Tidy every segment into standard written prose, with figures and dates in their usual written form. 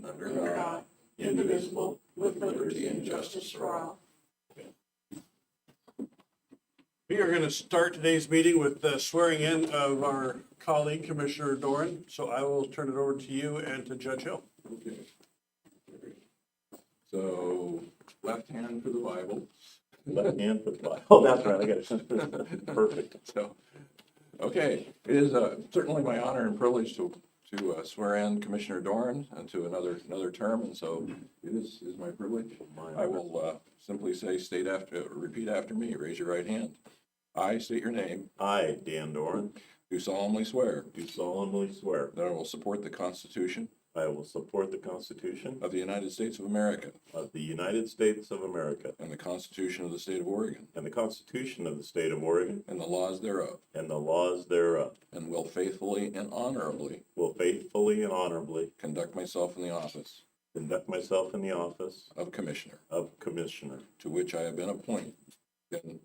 under God, indivisible, with liberty and justice for all. We are going to start today's meeting with the swearing in of our colleague, Commissioner Dorran. So I will turn it over to you and to Judge Hill. Okay. So, left hand for the Bible. Left hand for the Bible. Oh, that's right. I got it. Perfect. So, okay, it is certainly my honor and privilege to swear in Commissioner Dorran to another term, and so it is my privilege. I will simply say, repeat after me. Raise your right hand. I state your name. I, Dan Dorran, Do solemnly swear do solemnly swear that I will support the Constitution I will support the Constitution of the United States of America of the United States of America and the Constitution of the State of Oregon and the Constitution of the State of Oregon and the laws thereof, and the laws thereof, and will faithfully and honorably will faithfully and honorably conduct myself in the office conduct myself in the office of Commissioner, of Commissioner, to which I have been elected to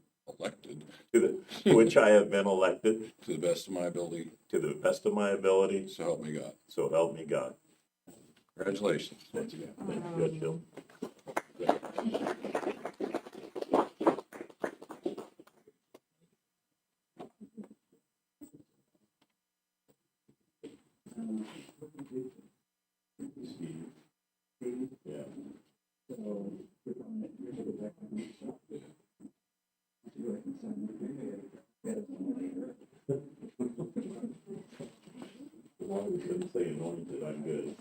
which I have been elected to the best of my ability, to the best of my ability, so help me God. so help me God. Congratulations once again. Thank you, Judge Hill. Yeah. As long as it doesn't say anointed, I'm good.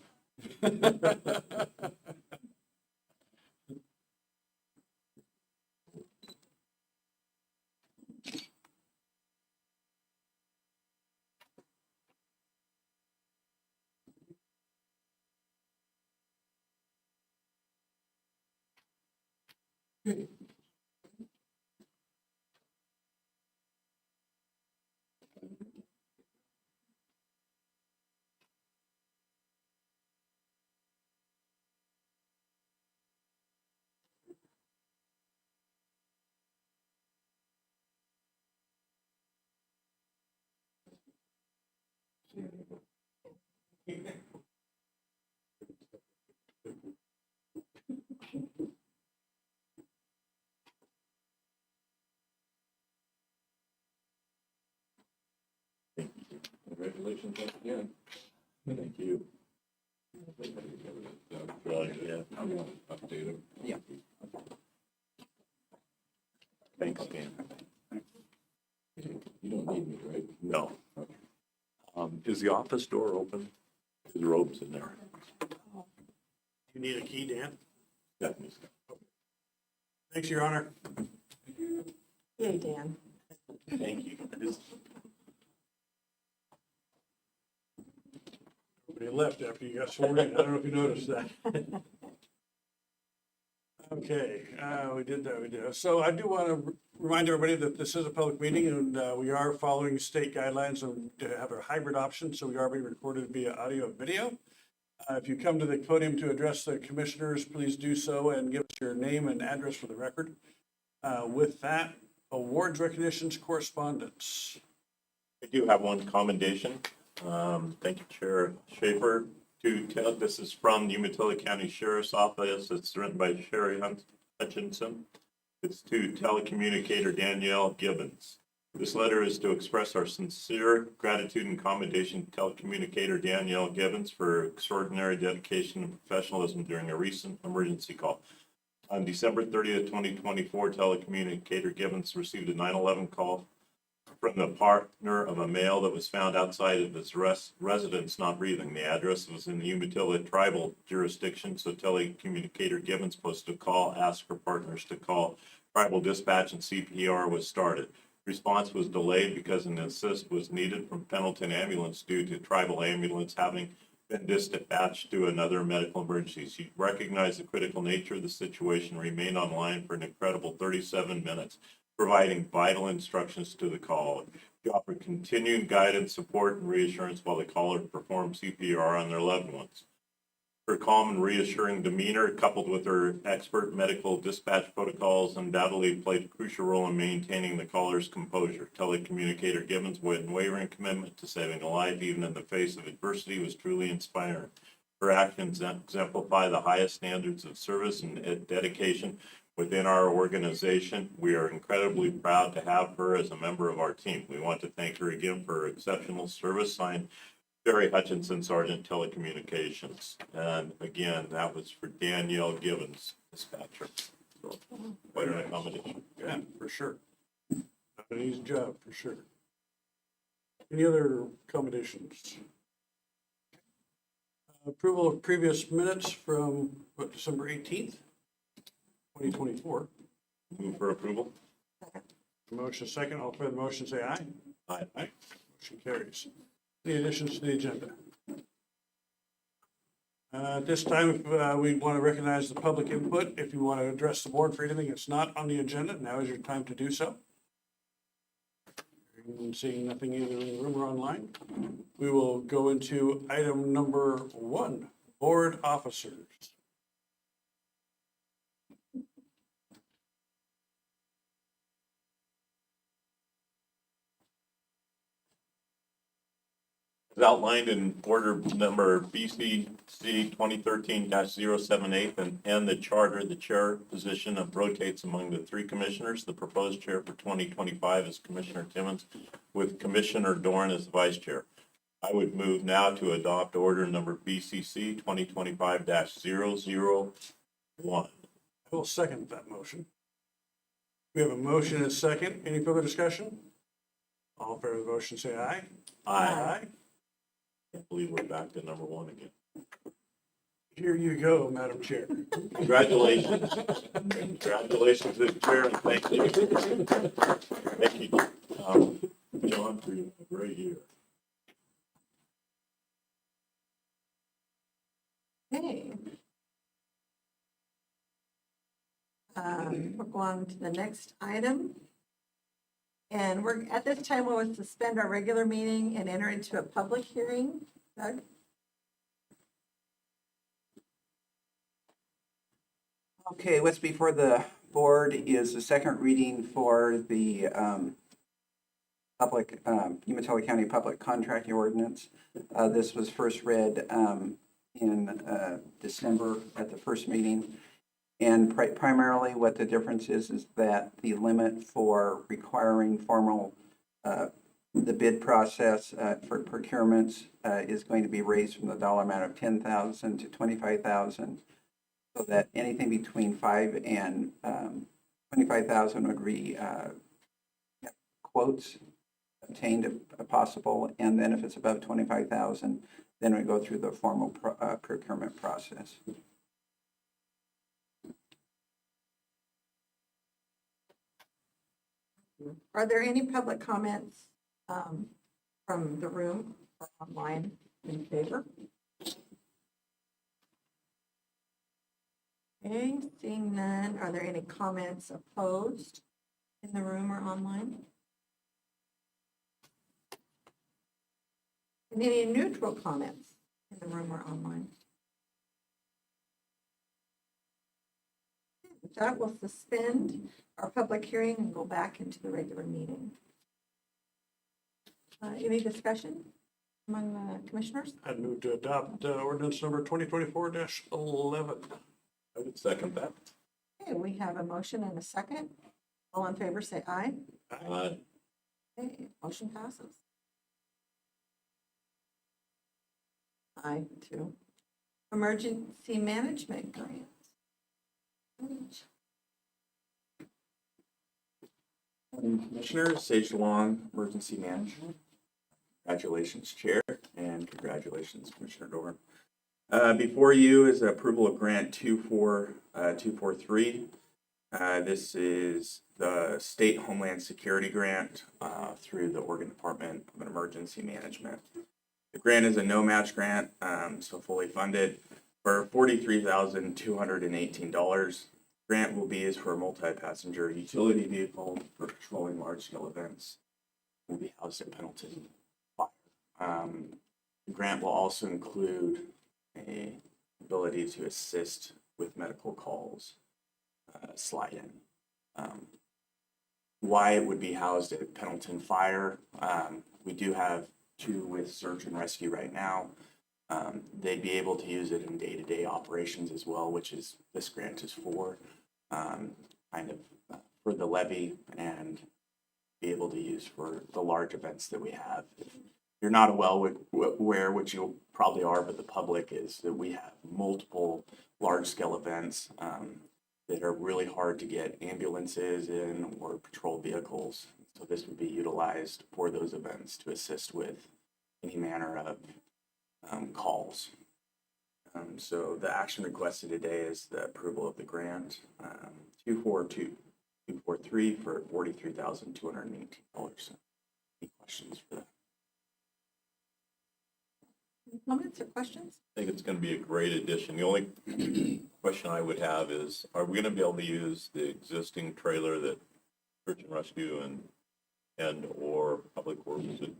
Congratulations once again. Thank you. Right, yeah. I'm going to update him. Yeah. Thanks, Dan. You don't need me, right? No. Is the office door open? His robe's in there. You need a key, Dan? Stephanie's. Thanks, Your Honor. Yay, Dan. Thank you. Nobody left after you got sworn in. I don't know if you noticed that. Okay, we did that. So I do want to remind everybody that this is a public meeting, and we are following state guidelines to have a hybrid option, so we are being recorded via audio and video. If you come to the podium to address the commissioners, please do so and give us your name and address for the record. With that, awards, recognitions, correspondence. I do have one commendation. Thank you, Chair Schaefer. This is from the Umatilla County Sheriff's Office. It's written by Sherry Hutchinson. It's to telecommunicator Danielle Gibbons. This letter is to express our sincere gratitude and commendation to telecommunicator Danielle Gibbons for extraordinary dedication and professionalism during a recent emergency call. On December 30th, 2024, telecommunicator Gibbons received a 911 call from the partner of a male that was found outside of his residence not breathing. The address was in the Umatilla tribal jurisdiction, so telecommunicator Gibbons posted a call, asked for partners to call tribal dispatch, and CPR was started. Response was delayed because an assist was needed from Pendleton Ambulance due to tribal ambulance having been dispatched to another medical emergency. She recognized the critical nature of the situation, remained online for an incredible 37 minutes, providing vital instructions to the caller. She offered continued guidance, support, and reassurance while the caller performed CPR on their loved ones. Her calm and reassuring demeanor, coupled with her expert medical dispatch protocols, undoubtedly played a crucial role in maintaining the caller's composure. Telecommunicator Gibbons' unwavering commitment to saving a life, even in the face of adversity, was truly inspiring. Her actions exemplify the highest standards of service and dedication within our organization. We are incredibly proud to have her as a member of our team. We want to thank her again for her exceptional service. Signed, Sherry Hutchinson, Sergeant Telecommunications. And again, that was for Danielle Gibbons, dispatcher. So, quite an accommodation. Yeah, for sure. Not an easy job, for sure. Any other accommodations? Approval of previous minutes from, what, December 18th, 2024. Move for approval. Motion second, all in favor of the motion, say aye. Aye. Aye. Motion carries. Any additions to the agenda? At this time, we want to recognize the public input. If you want to address the board for anything that's not on the agenda, now is your time to do so. Seeing nothing either in the room or online, we will go into item number 1, board officers. As outlined in order number BCC 2013-078 and the charter, the chair position rotates among the 3 commissioners. The proposed chair for 2025 is Commissioner Timmons, with Commissioner Dorran as the vice chair. I would move now to adopt order number BCC 2025-001. I will second that motion. We have a motion and a second. Any further discussion? All in favor of the motion, say aye. I can't believe we're back to number 1 again. Here you go, Madam Chair. Congratulations. Congratulations to the chair, and thank you. Thank you, John, for a great year. Okay. We're going to the next item. And we're, at this time, we'll suspend our regular meeting and enter into a public hearing. Doug? Okay, what's before the board is the second reading for the Umatilla County Public Contracting Ordinance. This was first read in December at the first meeting. And primarily what the difference is that the limit for requiring formal, the bid process for procurements is going to be raised from the dollar amount of $10,000 to $25,000, so that anything between $5,000 and $25,000 would be quotes obtained if possible, and then if it's above $25,000, then we go through the formal procurement process. Are there any public comments from the room or online in favor? Okay, seeing none, are there any comments opposed in the room or online? And any neutral comments in the room or online? With that, we'll suspend our public hearing and go back into the regular meeting. Any discussion among the commissioners? I'd move to adopt ordinance number 2024-11. I would second that. Okay, we have a motion and a second. All in favor, say aye. Aye. Okay, motion passes. Aye, 2. Emergency management grant. Commissioners, Sage Long, Emergency Management. Congratulations, Chair, and congratulations, Commissioner Dorran. Before you is approval of grant 24243. This is the State Homeland Security Grant through the Oregon Department of Emergency Management. The grant is a no-match grant, so fully funded for $43,218. Grant will be used for a multi-passenger utility vehicle for patrolling large-scale events. Will be housed at Pendleton Fire. The grant will also include a ability to assist with medical calls, slide-in. Why it would be housed at Pendleton Fire? We do have 2 with search and rescue right now. They'd be able to use it in day-to-day operations as well, which is this grant is for, kind of for the levy and be able to use for the large events that we have. If you're not aware, which you probably are, but the public is that we have multiple large-scale events that are really hard to get ambulances in or patrol vehicles. So this would be utilized for those events to assist with any manner of calls. So the action requested today is the approval of the grant 243 for $43,218. Any questions for that? Any comments or questions? I think it's going to be a great addition. The only question I would have is, are we going to be able to use the existing trailer that search and rescue and or public works to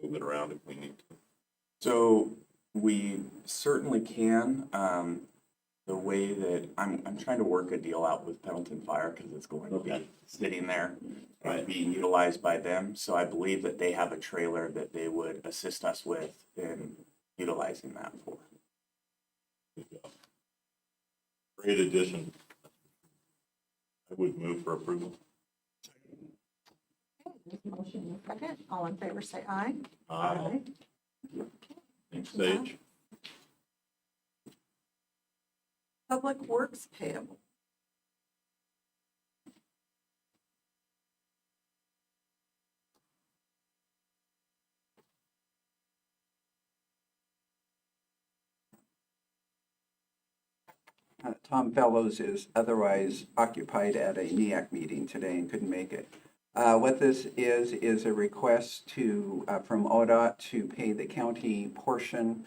move it around if we need to? So we certainly can. The way that I'm trying to work a deal out with Pendleton Fire because it's going to be sitting there and being utilized by them. So I believe that they have a trailer that they would assist us with in utilizing that for. Good job. Great addition. I would move for approval. Okay, there's a motion and a second. All in favor, say aye. Aye. Okay. Thanks, Sage. Public Works Payable. Tom Fellows is otherwise occupied at a NEAC meeting today and couldn't make it. What this is a request to, from ODOT to pay the county portion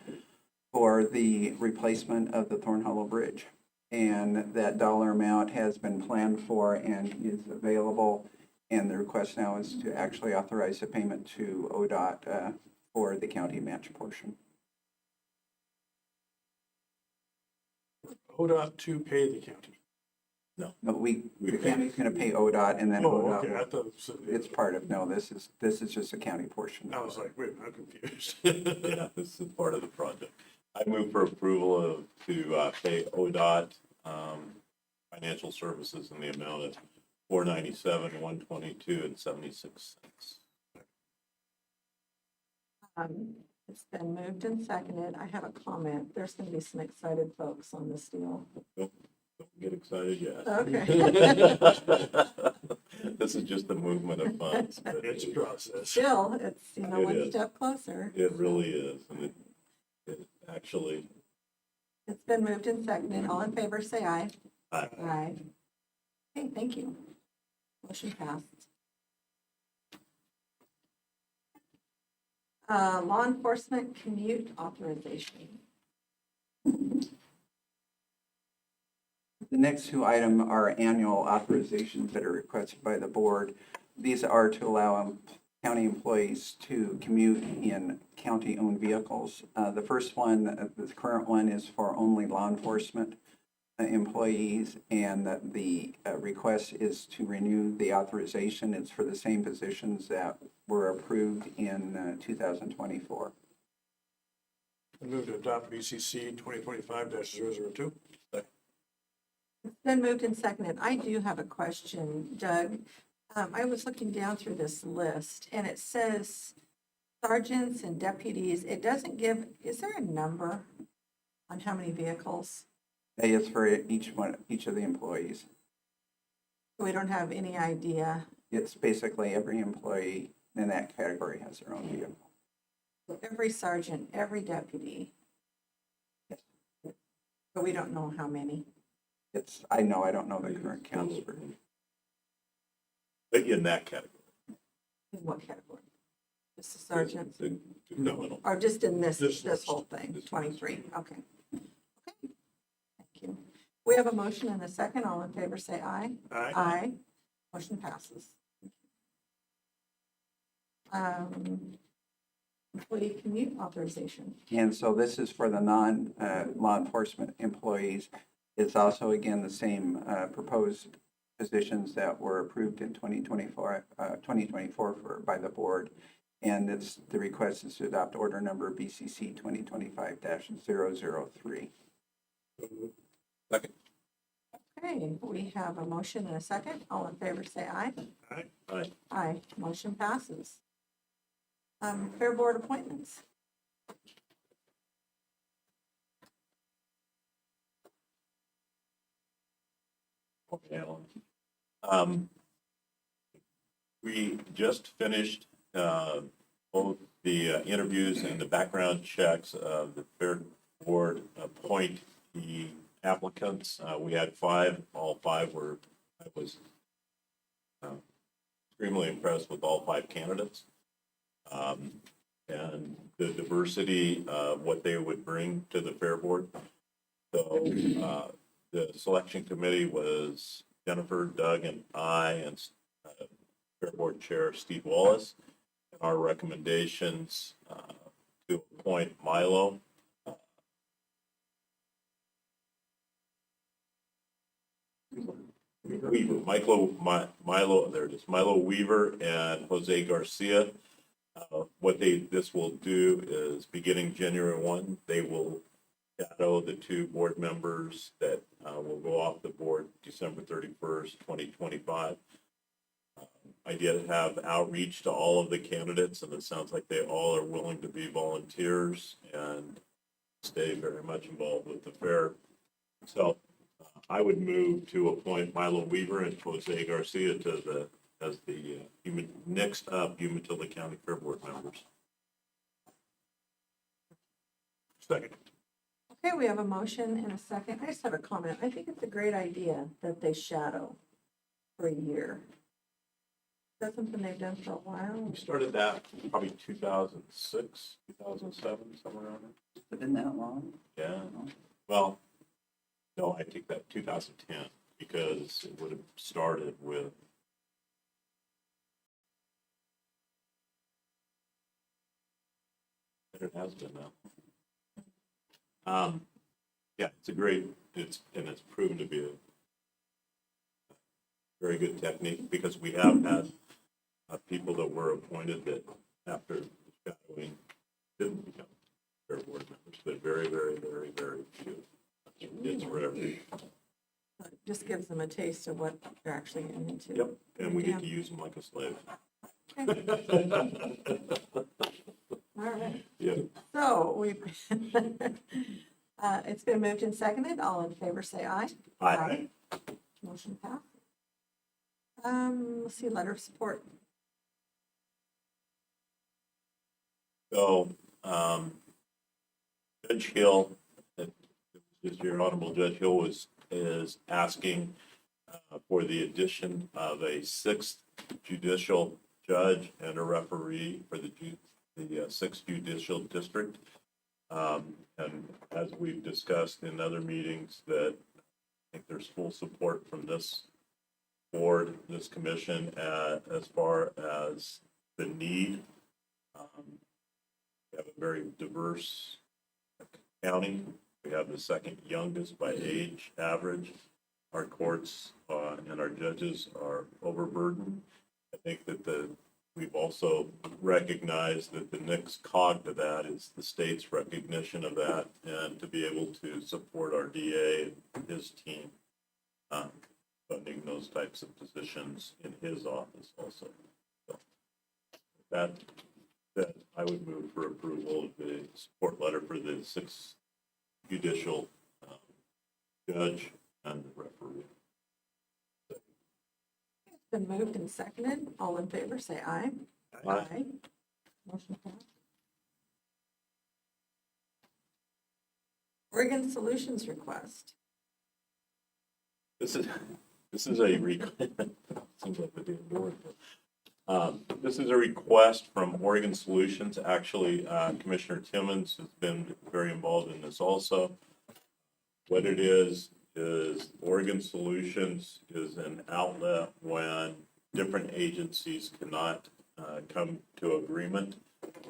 for the replacement of the Thorn Hollow Bridge. And that dollar amount has been planned for and is available. And the request now is to actually authorize the payment to ODOT for the county match portion. ODOT to pay the county. No, the county's going to pay ODOT and then Oh, ODOT. okay, I thought it said. It's part of, no, this is just a county portion. I was like, wait, I'm confused. Yeah, this is part of the project. I move for approval to pay ODOT financial services in the amount of $497,122.76. It's been moved and seconded. I have a comment. There's going to be some excited folks on this deal. Don't get excited yet. Okay. This is just the movement of funds. But It's a process. Still, it's, It one is. step closer. It really is, and it actually, It's been moved and seconded. All in favor, say aye. Aye. Aye. Okay, thank you. Motion passed. Law enforcement commute authorization. The next two items are annual authorizations that are requested by the board. These are to allow county employees to commute in county-owned vehicles. The first one, the current one, is for only law enforcement employees, and the request is to renew the authorization. It's for the same positions that were approved in 2024. I move to adopt BCC 2025-002. It's been moved and seconded. I do have a question, Doug. I was looking down through this list, and it says sergeants and deputies. It doesn't give, is there a number on how many vehicles? It's for each of the employees. We don't have any idea. It's basically every employee in that category has their own vehicle. Every sergeant, every deputy. But we don't know how many. I don't know the current counts for. but in that category. In what category? Just the sergeants? The criminal. Or just in this This list. whole thing, This list. 23, okay. Okay, thank you. We have a motion and a second. All in favor, say aye. Aye. Aye. Motion passes. Employee commute authorization. And so this is for the non-law enforcement employees. It's also, again, the same proposed positions that were approved in 2024 by the board. And the request is to adopt order number BCC 2025-003. Second. Okay, we have a motion and a second. All in favor, say aye. Aye. Aye. Aye, motion passes. Fair Board appointments. Okay, Alan. We just finished both the interviews and the background checks of the Fair Board appointee applicants. We had 5. All 5 were, I was extremely impressed with all 5 candidates. And the diversity of what they would bring to the Fair Board. So the selection committee was Jennifer, Doug, and I, and Fair Board Chair Steve Wallace. And our recommendations to appoint Milo. Weaver, Milo, there it is, Milo Weaver and Jose Garcia. What this will do is, beginning January 1, they will shadow the 2 board members that will go off the board December 31st, 2025. Idea to have outreach to all of the candidates, and it sounds like they all are willing to be volunteers and stay very much involved with the fair. So I would move to appoint Milo Weaver and Jose Garcia as the next up Umatilla County Fair Board members. Second. Okay, we have a motion and a second. I just have a comment. I think it's a great idea that they shadow for a year. That's something they've done for a while. We started that probably 2006, 2007, somewhere around there. Has it been that long? Yeah. Well, no, I take that 2010 because it would have started with. It has been now. Yeah, it's proven to be a very good technique because we have had people that were appointed that after shadowing didn't become fair board members, but very, very, very, very few. It's rare. It just gives them a taste of what they're actually getting into. Yep, and we get to use them like a slave. All right. Yeah. So it's been moved and seconded. All in favor, say aye. Aye. Motion passed. Let's see, letter of support. So, Judge Hill, just your Honorable Judge Hill is asking for the addition of a 6th judicial judge and a referee for the 6th Judicial District. And as we've discussed in other meetings, that I think there's full support from this board, this commission, as far as the need. We have a very diverse county. We have the 2nd youngest by age average. Our courts and our judges are overburdened. I think that we've also recognized that the next cog to that is the state's recognition of that, and to be able to support our DA and his team funding those types of positions in his office also. So that I would move for approval of the support letter for the 6th judicial judge and the referee. It's been moved and seconded. All in favor, say aye. Aye. Motion passed. Oregon Solutions request. This is a seems like the damn door. This is a request from Oregon Solutions. Actually, Commissioner Timmons has been very involved in this also. What it is Oregon Solutions is an outlet when different agencies cannot come to agreement,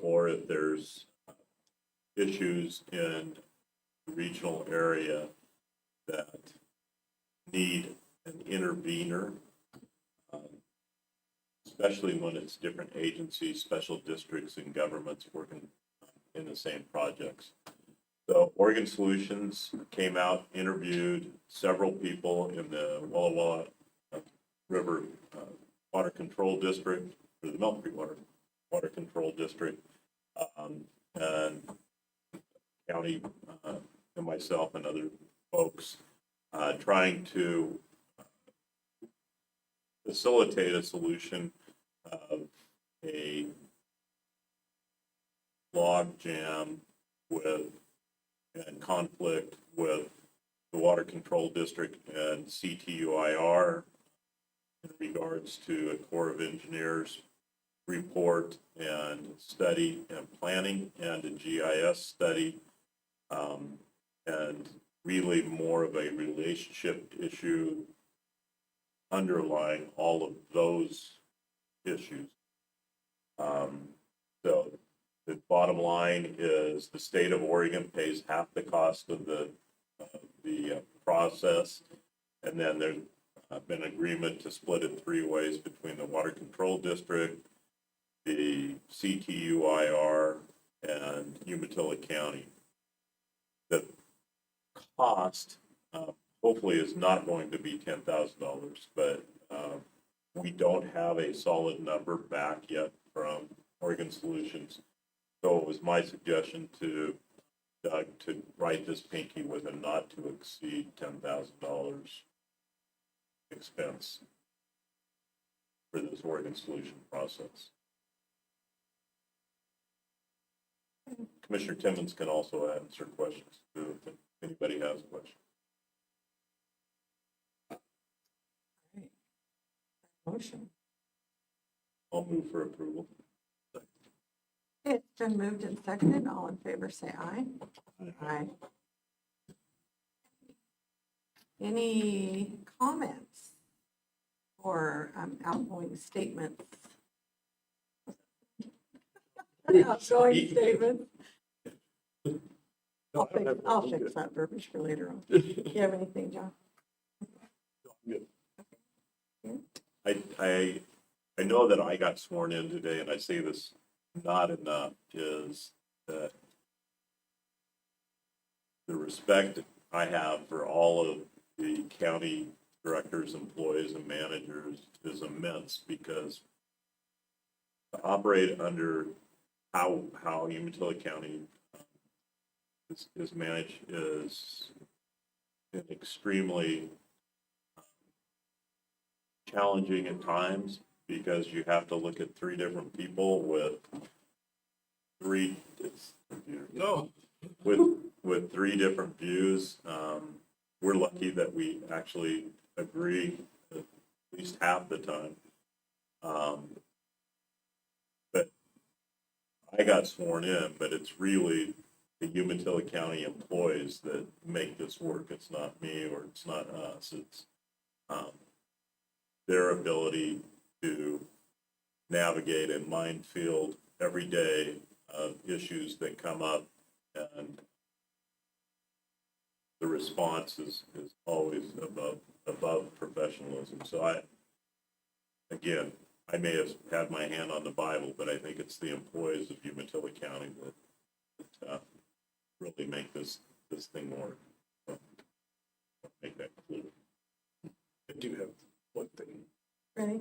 or if there's issues in the regional area that need an intervener. especially when it's different agencies, special districts, and governments working in the same projects. So Oregon Solutions came out, interviewed several people in the Walla Walla River Water Control District, or the Milk Creek Water Control District, and county, and myself and other folks, trying to facilitate a solution of a log jam with and conflict with the Water Control District and CTUIR in regards to a Corps of Engineers report and study and planning and a GIS study, and really more of a relationship issue underlying all of those issues. So the bottom line is the state of Oregon pays half the cost of the process, and then there's been agreement to split it 3 ways between the Water Control District, the CTUIR, and Umatilla County. The cost hopefully is not going to be $10,000, but we don't have a solid number back yet from Oregon Solutions. So it was my suggestion to Doug to write this pinky with a not to exceed $10,000 expense for this Oregon Solution process. Commissioner Timmons can also answer questions too, if anybody has a question. Motion. I'll move for approval. It's been moved and seconded. All in favor, say aye. Aye. Any comments or outgoing statements? Outgoing statements? I'll fix that verbiage for later on. Do you have anything, John? I know that I got sworn in today, and I say this not enough, is that the respect I have for all of the county directors, employees, and managers is immense, because to operate under how Umatilla County is managed is extremely challenging at times, because you have to look at 3 different people with 3 different views. We're lucky that we actually agree at least half the time. But I got sworn in, but it's really the Umatilla County employees that make this work. It's not me, or it's not us. It's their ability to navigate a minefield every day of issues that come up, and the response is always above professionalism. So I may have had my hand on the Bible, but I think it's the employees of Umatilla County that really make this thing work. So, make that clear. I do have one thing. Ready?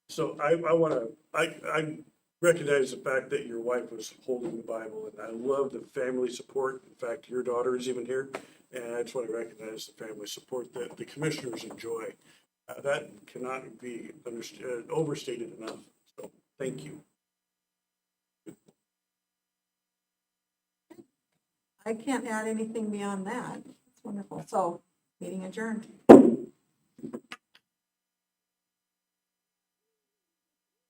So I recognize the fact that your wife was holding the Bible, and I love the family support. In fact, your daughter is even here, and I just want to recognize the family support that the commissioners enjoy. That cannot be overstated enough. So thank you. I can't add anything beyond that. It's wonderful. So, meeting adjourned.